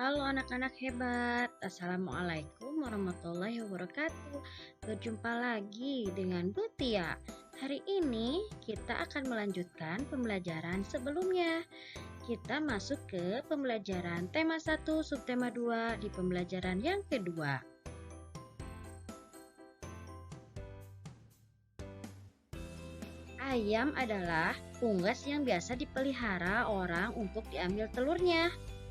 Halo anak-anak hebat, Assalamualaikum warahmatullahi wabarakatuh. Berjumpa lagi dengan Bu Tia. Hari ini kita akan melanjutkan pembelajaran sebelumnya. Kita masuk ke pembelajaran tema 1, subtema 2 di pembelajaran yang kedua. Ayam adalah unggas yang biasa dipelihara orang untuk diambil telurnya.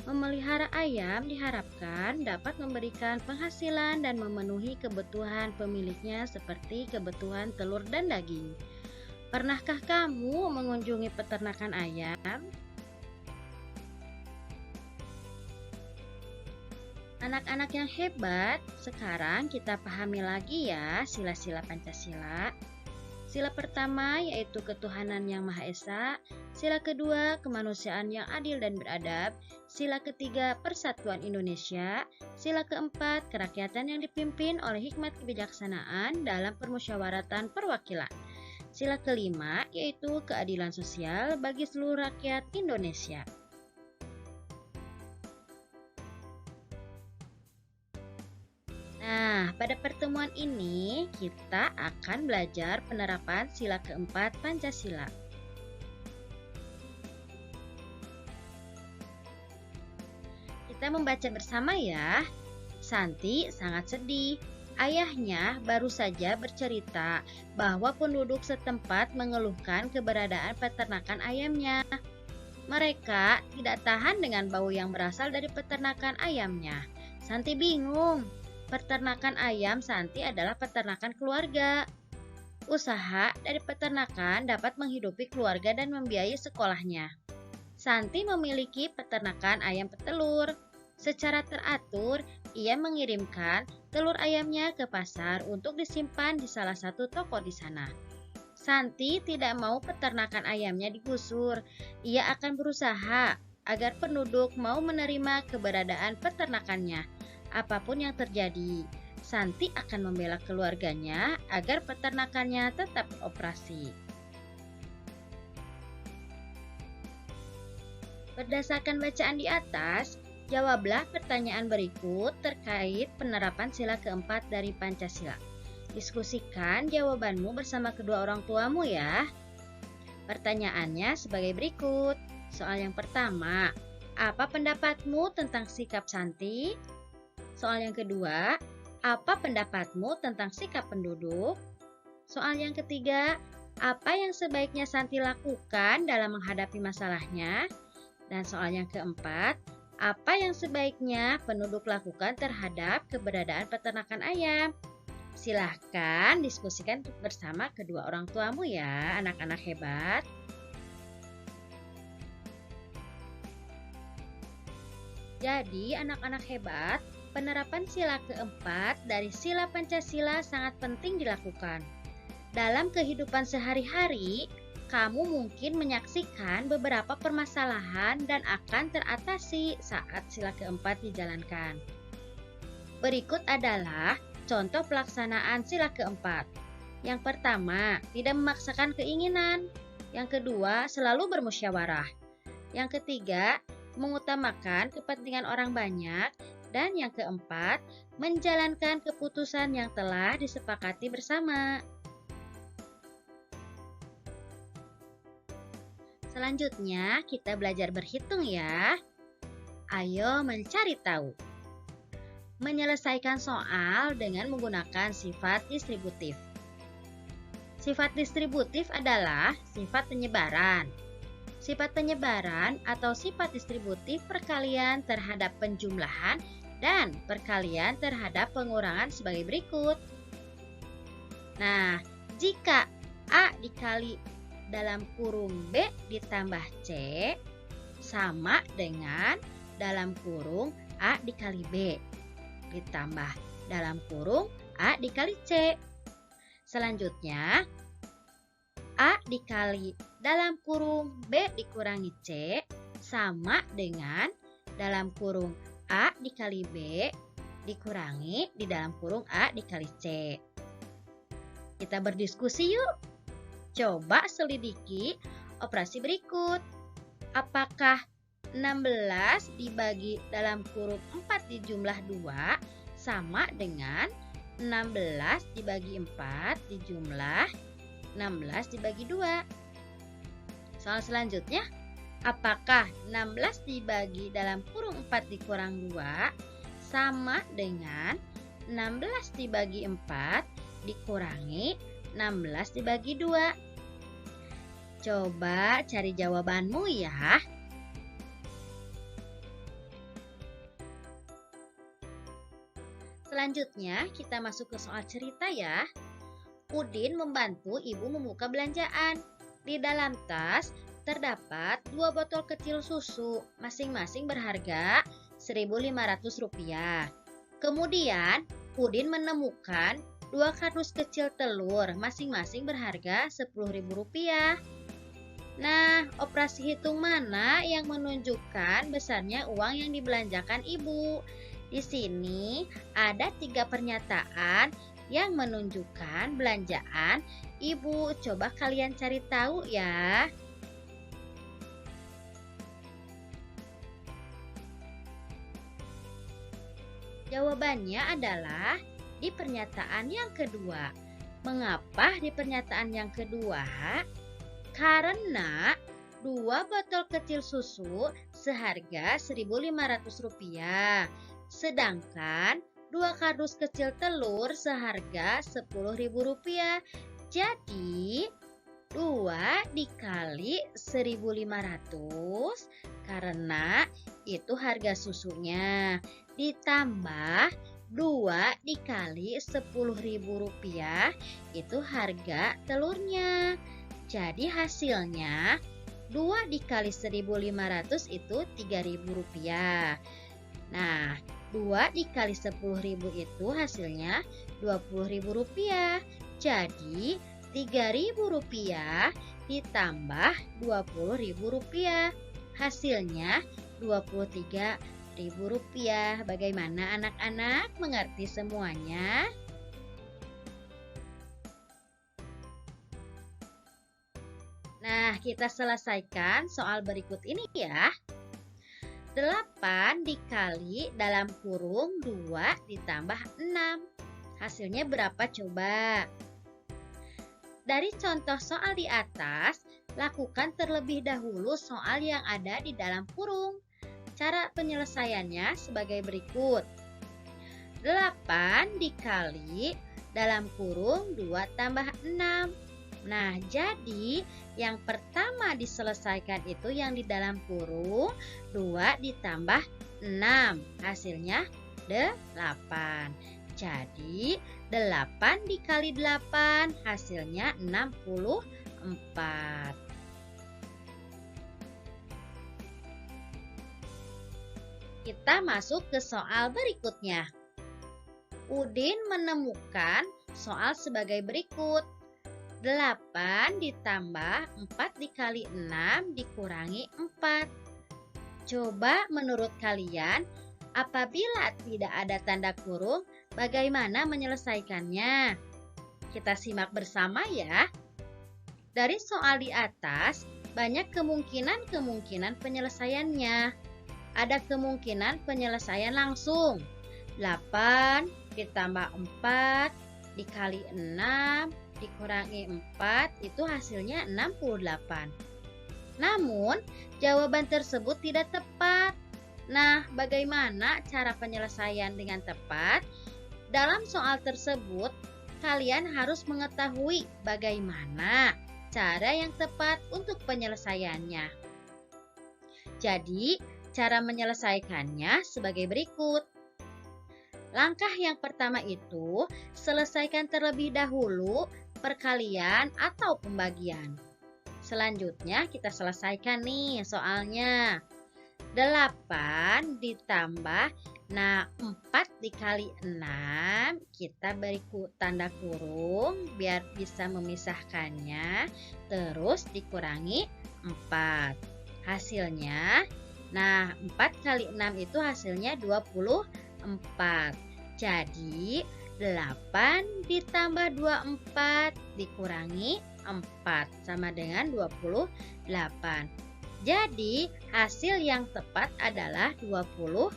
Memelihara ayam diharapkan dapat memberikan penghasilan dan memenuhi kebutuhan pemiliknya seperti kebutuhan telur dan daging. Pernahkah kamu mengunjungi peternakan ayam? Anak-anak yang hebat, sekarang kita pahami lagi ya sila-sila Pancasila. Sila pertama yaitu ketuhanan yang Maha Esa, sila kedua kemanusiaan yang adil dan beradab, sila ketiga persatuan Indonesia, sila keempat kerakyatan yang dipimpin oleh hikmat kebijaksanaan dalam permusyawaratan perwakilan. Sila kelima yaitu keadilan sosial bagi seluruh rakyat Indonesia. Nah, pada pertemuan ini kita akan belajar penerapan sila keempat Pancasila. Kita membaca bersama ya. Santi sangat sedih. Ayahnya baru saja bercerita bahwa penduduk setempat mengeluhkan keberadaan peternakan ayamnya. Mereka tidak tahan dengan bau yang berasal dari peternakan ayamnya. Santi bingung. Peternakan ayam Santi adalah peternakan keluarga. Usaha dari peternakan dapat menghidupi keluarga dan membiayai sekolahnya. Santi memiliki peternakan ayam petelur. Secara teratur, ia mengirimkan telur ayamnya ke pasar untuk disimpan di salah satu toko di sana. Santi tidak mau peternakan ayamnya digusur. Ia akan berusaha agar penduduk mau menerima keberadaan peternakannya. Apapun yang terjadi, Santi akan membela keluarganya agar peternakannya tetap beroperasi. Berdasarkan bacaan di atas, jawablah pertanyaan berikut terkait penerapan sila keempat dari Pancasila. Diskusikan jawabanmu bersama kedua orang tuamu ya. Pertanyaannya sebagai berikut. Soal yang pertama, apa pendapatmu tentang sikap Santi? Soal yang kedua, apa pendapatmu tentang sikap penduduk? Soal yang ketiga, apa yang sebaiknya Santi lakukan dalam menghadapi masalahnya? Dan soal yang keempat, apa yang sebaiknya penduduk lakukan terhadap keberadaan peternakan ayam? Silahkan diskusikan bersama kedua orang tuamu ya, anak-anak hebat. Jadi, anak-anak hebat, penerapan sila keempat dari sila Pancasila sangat penting dilakukan. Dalam kehidupan sehari-hari, kamu mungkin menyaksikan beberapa permasalahan dan akan teratasi saat sila keempat dijalankan. Berikut adalah contoh pelaksanaan sila keempat. Yang pertama, tidak memaksakan keinginan. Yang kedua, selalu bermusyawarah. Yang ketiga, mengutamakan kepentingan orang banyak. Dan yang keempat, menjalankan keputusan yang telah disepakati bersama. Selanjutnya, kita belajar berhitung ya. Ayo mencari tahu. Menyelesaikan soal dengan menggunakan sifat distributif. Sifat distributif adalah sifat penyebaran. Sifat penyebaran atau sifat distributif perkalian terhadap penjumlahan dan perkalian terhadap pengurangan sebagai berikut. Nah, jika A dikali dalam kurung B ditambah C sama dengan dalam kurung A dikali B ditambah dalam kurung A dikali C. Selanjutnya, A dikali dalam kurung B dikurangi C sama dengan dalam kurung A dikali B dikurangi di dalam kurung A dikali C. Kita berdiskusi yuk. Coba selidiki operasi berikut. Apakah 16 dibagi dalam kurung 4 dijumlah 2 sama dengan 16 dibagi 4 dijumlah 16 dibagi 2. Soal selanjutnya, apakah 16 dibagi dalam kurung 4 dikurang 2 sama dengan 16 dibagi 4 dikurangi 16 dibagi 2? Coba cari jawabanmu ya. Selanjutnya kita masuk ke soal cerita ya. Udin membantu ibu membuka belanjaan. Di dalam tas terdapat 2 botol kecil susu, masing-masing berharga Rp1.500. Kemudian Udin menemukan 2 kardus kecil telur, masing-masing berharga Rp10.000. Nah, operasi hitung mana yang menunjukkan besarnya uang yang dibelanjakan ibu? Di sini ada 3 pernyataan yang menunjukkan belanjaan ibu. Coba kalian cari tahu ya. Jawabannya adalah di pernyataan yang kedua. Mengapa di pernyataan yang kedua? Karena 2 botol kecil susu seharga Rp1.500, sedangkan 2 kardus kecil telur seharga Rp10.000. Jadi 2 dikali 1.500 karena itu harga susunya, ditambah 2 dikali Rp10.000 itu harga telurnya. Jadi hasilnya 2 dikali 1.500 itu Rp3.000. Nah, 2 dikali 10.000 itu hasilnya Rp20.000. Jadi Rp3.000 ditambah Rp20.000. Hasilnya Rp23.000. Bagaimana anak-anak, mengerti semuanya? Nah, kita selesaikan soal berikut ini ya. 8 dikali dalam kurung 2 ditambah 6. Hasilnya berapa coba? Dari contoh soal di atas, lakukan terlebih dahulu soal yang ada di dalam kurung. Cara penyelesaiannya sebagai berikut. 8 dikali dalam kurung 2 tambah 6. Nah, jadi yang pertama diselesaikan itu yang di dalam kurung 2 ditambah 6. Hasilnya 8. Jadi 8 dikali 8 hasilnya 64. Kita masuk ke soal berikutnya. Udin menemukan soal sebagai berikut. 8 ditambah 4 dikali 6 dikurangi 4. Coba menurut kalian, apabila tidak ada tanda kurung, bagaimana menyelesaikannya? Kita simak bersama ya. Dari soal di atas, banyak kemungkinan penyelesaiannya. Ada kemungkinan penyelesaian langsung. 8 ditambah 4 dikali 6 dikurangi 4 itu hasilnya 68. Namun, jawaban tersebut tidak tepat. Nah, bagaimana cara penyelesaian dengan tepat? Dalam soal tersebut, kalian harus mengetahui bagaimana cara yang tepat untuk penyelesaiannya. Jadi, cara menyelesaikannya sebagai berikut. Langkah yang pertama itu, selesaikan terlebih dahulu perkalian atau pembagian. Selanjutnya kita selesaikan nih soalnya. 8 ditambah, nah 4 dikali 6, kita beri tanda kurung biar bisa memisahkannya, terus dikurangi 4. Hasilnya, nah 4 kali 6 itu hasilnya 24. Jadi 8 ditambah 24 dikurangi 4 sama dengan 28. Jadi, hasil yang tepat adalah 28.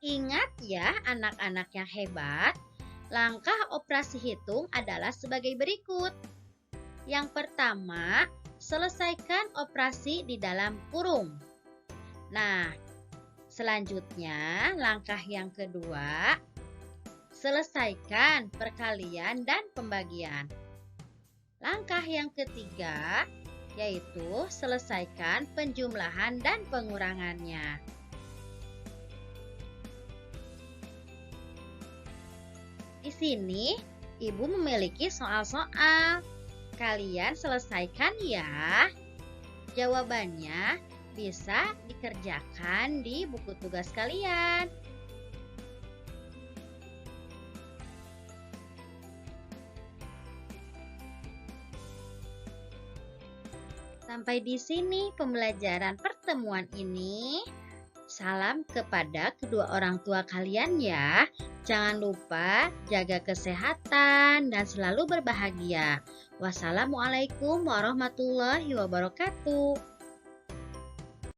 Ingat ya anak-anak yang hebat, langkah operasi hitung adalah sebagai berikut. Yang pertama, selesaikan operasi di dalam kurung. Nah, selanjutnya langkah yang kedua, selesaikan perkalian dan pembagian. Langkah yang ketiga, yaitu selesaikan penjumlahan dan pengurangannya. Di sini, Ibu memiliki soal-soal. Kalian selesaikan ya. Jawabannya bisa dikerjakan di buku tugas kalian. Sampai di sini pembelajaran pertemuan ini. Salam kepada kedua orang tua kalian ya. Jangan lupa jaga kesehatan dan selalu berbahagia. Wassalamualaikum warahmatullahi wabarakatuh.